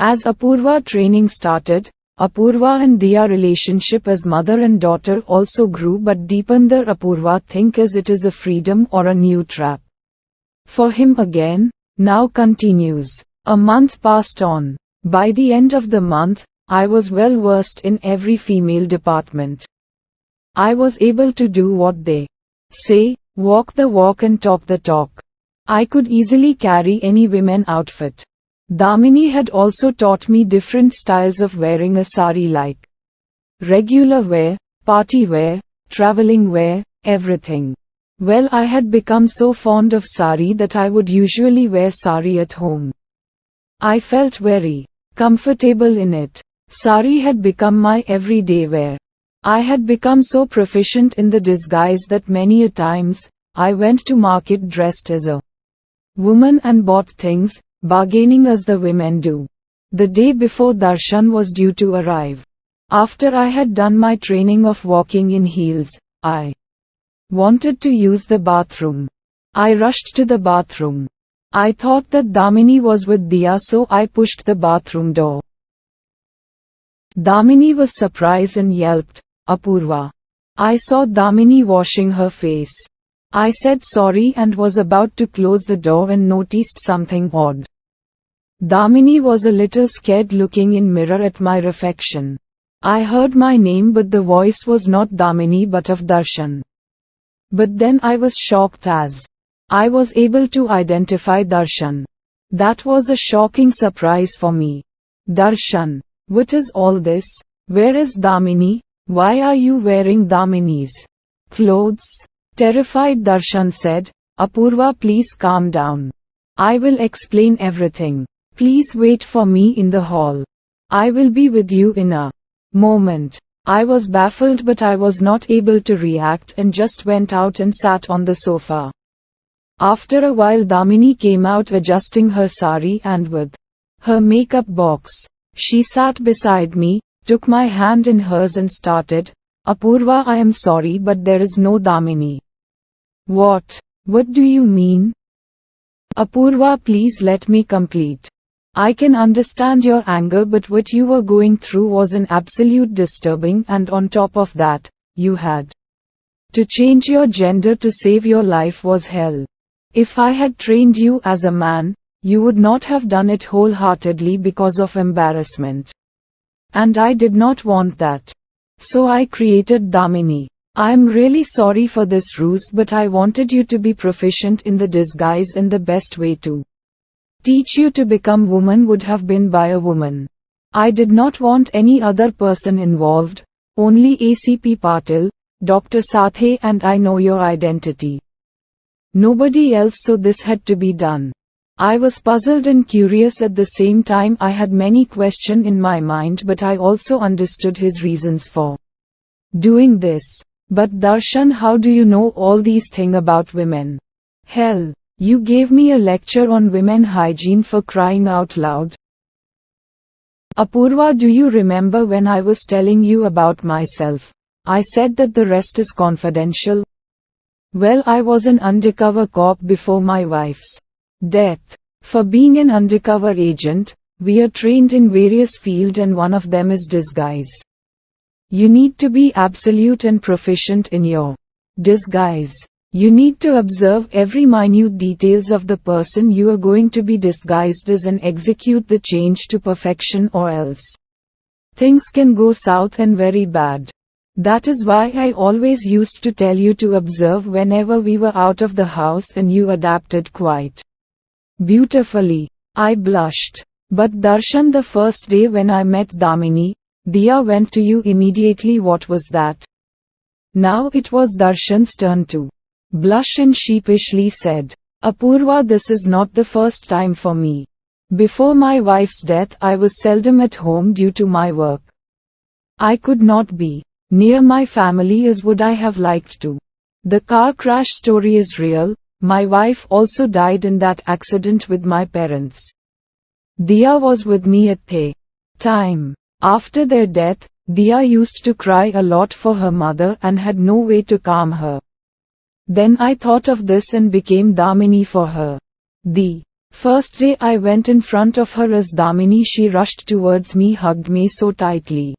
As Apurva training started, Apurva and Diya relationship as mother and daughter also grew, but Deepinder Apurva think as it is a freedom or a new trap. For him again, now continues. A month passed on. By the end of the month, I was well versed in every female department. I was able to do what they say, walk the walk and talk the talk. I could easily carry any women outfit. Damini had also taught me different styles of wearing a sari, like regular wear, party wear, traveling wear, everything. Well, I had become so fond of sari that I would usually wear sari at home. I felt very comfortable in it. Sari had become my everyday wear. I had become so proficient in the disguise that many a times, I went to market dressed as a woman and bought things, bargaining as the women do. The day before Darshan was due to arrive. After I had done my training of walking in heels, I wanted to use the bathroom. I rushed to the bathroom. I thought that Damini was with Diya, so I pushed the bathroom door. Damini was surprised and yelped, "Apurva." I saw Damini washing her face. I said sorry and was about to close the door and noticed something odd. Damini was a little scared, looking in mirror at my reflection. I heard my name, but the voice was not Damini but of Darshan. But then I was shocked as I was able to identify Darshan. That was a shocking surprise for me. Darshan, what is all this? Where is Damini? Why are you wearing Damini's clothes? Terrified, Darshan said, "Apurva, please calm down. I will explain everything. Please wait for me in the hall. I will be with you in a moment." I was baffled, but I was not able to react and just went out and sat on the sofa. After a while, Damini came out adjusting her sari and with her makeup box. She sat beside me, took my hand in hers and started, "Apurva, I am sorry, but there is no Damini." What do you mean? Apurva, please let me complete. I can understand your anger, but what you were going through was an absolute disturbing, and on top of that, you had to change your gender to save your life was hell. If I had trained you as a man, you would not have done it wholeheartedly because of embarrassment. And I did not want that. So I created Damini. I am really sorry for this ruse, but I wanted you to be proficient in the disguise, and the best way to teach you to become woman would have been by a woman. I did not want any other person involved, only ACP Patil, Dr. Sathe, and I know your identity. Nobody else, so this had to be done. I was puzzled and curious at the same time. I had many questions in my mind, but I also understood his reasons for doing this. But Darshan, how do you know all these things about women? Hell, you gave me a lecture on women hygiene, for crying out loud. Apurva, do you remember when I was telling you about myself? I said that the rest is confidential. Well, I was an undercover cop before my wife's death. For being an undercover agent, we are trained in various fields, and one of them is disguise. You need to be absolute and proficient in your disguise. You need to observe every minute details of the person you are going to be disguised as and execute the change to perfection, or else things can go south and very bad. That is why I always used to tell you to observe whenever we were out of the house, and you adapted quite beautifully. I blushed. But Darshan, the first day when I met Damini, Diya went to you immediately. What was that? Now it was Darshan's turn to blush and sheepishly said, "Apurva, this is not the first time for me. Before my wife's death, I was seldom at home due to my work. I could not be near my family as would I have liked to. The car crash story is real. My wife also died in that accident with my parents. Diya was with me at the time. After their death, Diya used to cry a lot for her mother and had no way to calm her. Then I thought of this and became Damini for her. The First day I went in front of her as Damini, she rushed towards me, hugged me so tightly.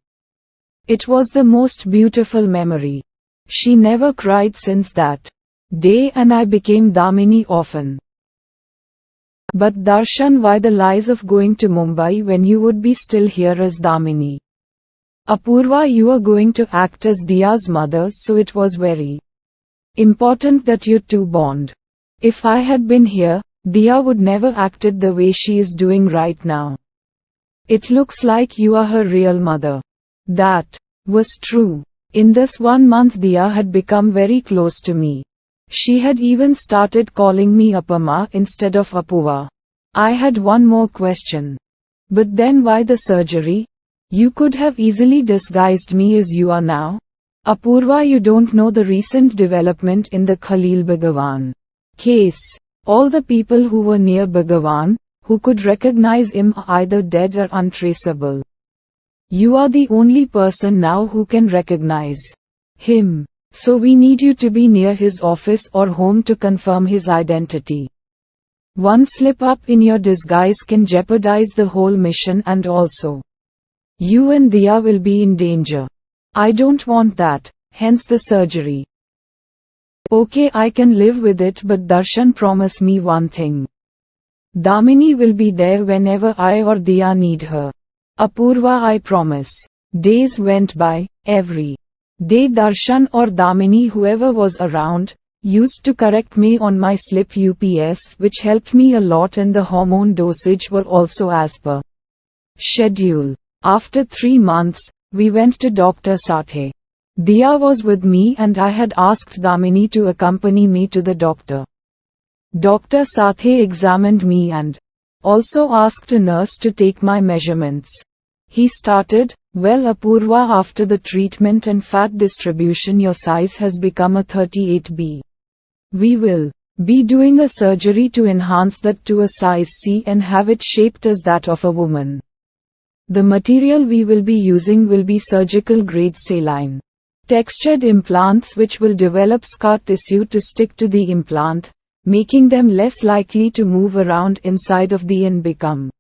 It was the most beautiful memory. She never cried since that day and I became Damini often. But Darshan, why the lies of going to Mumbai when you would be still here as Damini? Apurva, you are going to act as Diya's mother, so it was very important that you two bond. If I had been here, Diya would never acted the way she is doing right now. It looks like you are her real mother. That was true. In this 1 month Diya had become very close to me. She had even started calling me Appama instead of Apuva. I had one more question. But then why the surgery? You could have easily disguised me as you are now. Apurva, you don't know the recent development in the Khalil Bhagavan case. All the people who were near Bhagavan, who could recognize him, are either dead or untraceable. You are the only person now who can recognize him. So we need you to be near his office or home to confirm his identity. One slip up in your disguise can jeopardize the whole mission, and also you and Diya will be in danger. I don't want that, hence the surgery. Okay, I can live with it, but Darshan, promise me one thing. Damini will be there whenever I or Diya need her. Apurva, I promise. Days went by. Every day Darshan or Damini, whoever was around, used to correct me on my slip UPS, which helped me a lot, and the hormone dosage were also as per schedule. After 3 months, we went to Dr. Sathe. Diya was with me and I had asked Damini to accompany me to the doctor. Dr. Sathe examined me and also asked a nurse to take my measurements. He started, well Apurva, after the treatment and fat distribution your size has become a 38B. We will be doing a surgery to enhance that to a size C and have it shaped as that of a woman. The material we will be using will be surgical grade saline textured implants which will develop scar tissue to stick to the implant, making them less likely to move around inside of the and become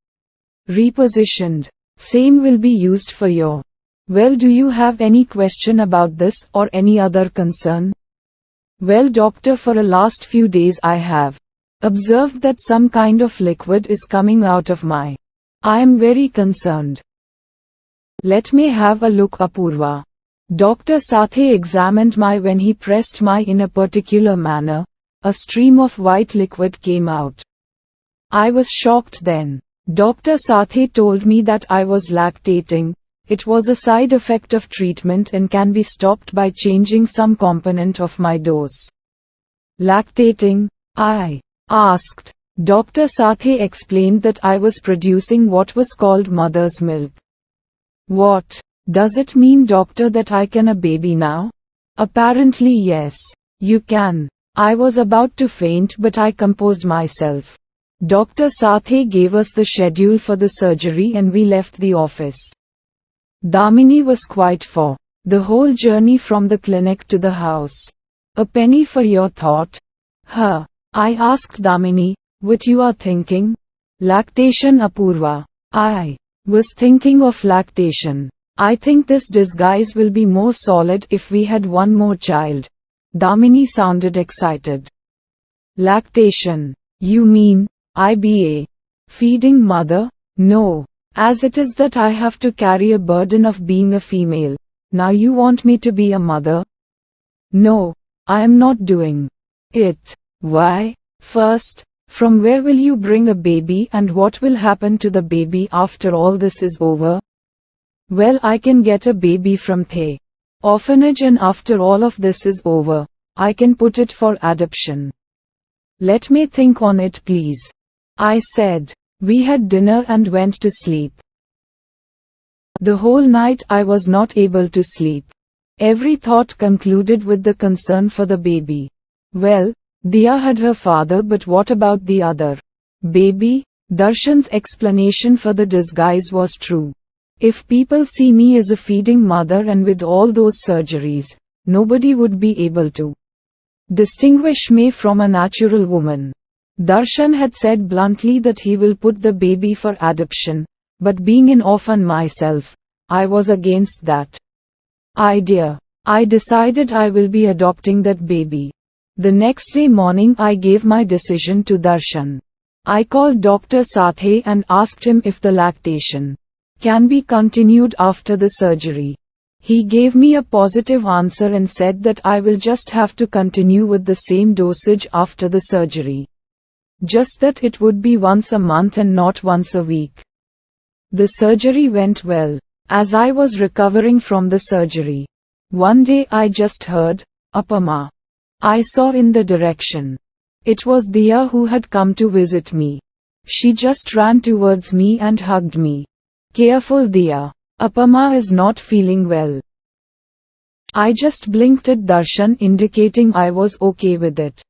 repositioned. Same will be used for your. Well, do you have any question about this or any other concern? Well doctor, for the last few days I have observed that some kind of liquid is coming out of my. I am very concerned. Let me have a look, Apurva. Dr. Sathe examined my. When he pressed my in a particular manner, a stream of white liquid came out. I was shocked then. Dr. Sathe told me that I was lactating. It was a side effect of treatment and can be stopped by changing some component of my dose. Lactating? I asked. Dr. Sathe explained that I was producing what was called mother's milk. What does it mean, doctor, that I can a baby now? Apparently yes. You can. I was about to faint but I composed myself. Dr. Sathe gave us the schedule for the surgery and we left the office. Damini was quiet for the whole journey from the clinic to the house. A penny for your thought? Huh? I asked Damini, what you are thinking? Lactation, Apurva. I was thinking of lactation. I think this disguise will be more solid if we had one more child. Damini sounded excited. Lactation. You mean IBA? Feeding mother? No. As it is that I have to carry a burden of being a female. Now you want me to be a mother? No. I am not doing it. Why? First, from where will you bring a baby and what will happen to the baby after all this is over? Well, I can get a baby from the orphanage and after all of this is over, I can put it for adoption. Let me think on it, please. I said. We had dinner and went to sleep. The whole night I was not able to sleep. Every thought concluded with the concern for the baby. Well, Diya had her father, but what about the other baby? Darshan's explanation for the disguise was true. If people see me as a feeding mother and with all those surgeries, nobody would be able to distinguish me from a natural woman. Darshan had said bluntly that he will put the baby for adoption, but being an orphan myself, I was against that idea. I decided I will be adopting that baby. The next day morning I gave my decision to Darshan. I called Dr. Sathe and asked him if the lactation can be continued after the surgery. He gave me a positive answer and said that I will just have to continue with the same dosage after the surgery. Just that it would be once a month and not once a week. The surgery went well. As I was recovering from the surgery, one day I just heard, "Appama." I saw in the direction. It was Diya who had come to visit me. She just ran towards me and hugged me. "Careful Diya. Appama is not feeling well." I just blinked at Darshan indicating I was okay with it.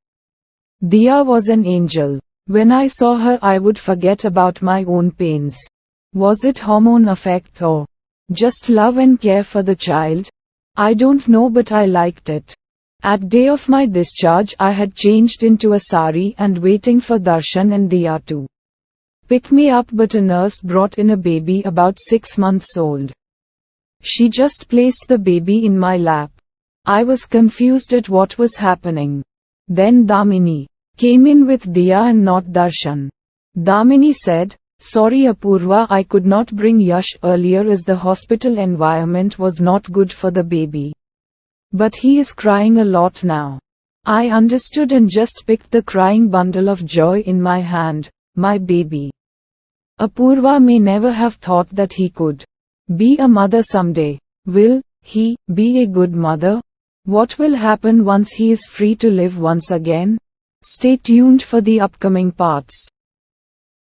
Diya was an angel. When I saw her I would forget about my own pains. Was it hormone effect or just love and care for the child? I don't know, but I liked it. At day of my discharge I had changed into a sari and waiting for Darshan and Diya to pick me up, but a nurse brought in a baby about 6 months old. She just placed the baby in my lap. I was confused at what was happening. Then Damini came in with Diya and not Darshan. Damini said, "Sorry Apurva, I could not bring Yash earlier as the hospital environment was not good for the baby. But he is crying a lot now." I understood and just picked the crying bundle of joy in my hand, my baby. Apurva may never have thought that he could be a mother someday. Will he be a good mother? What will happen once he is free to live once again? Stay tuned for the upcoming parts.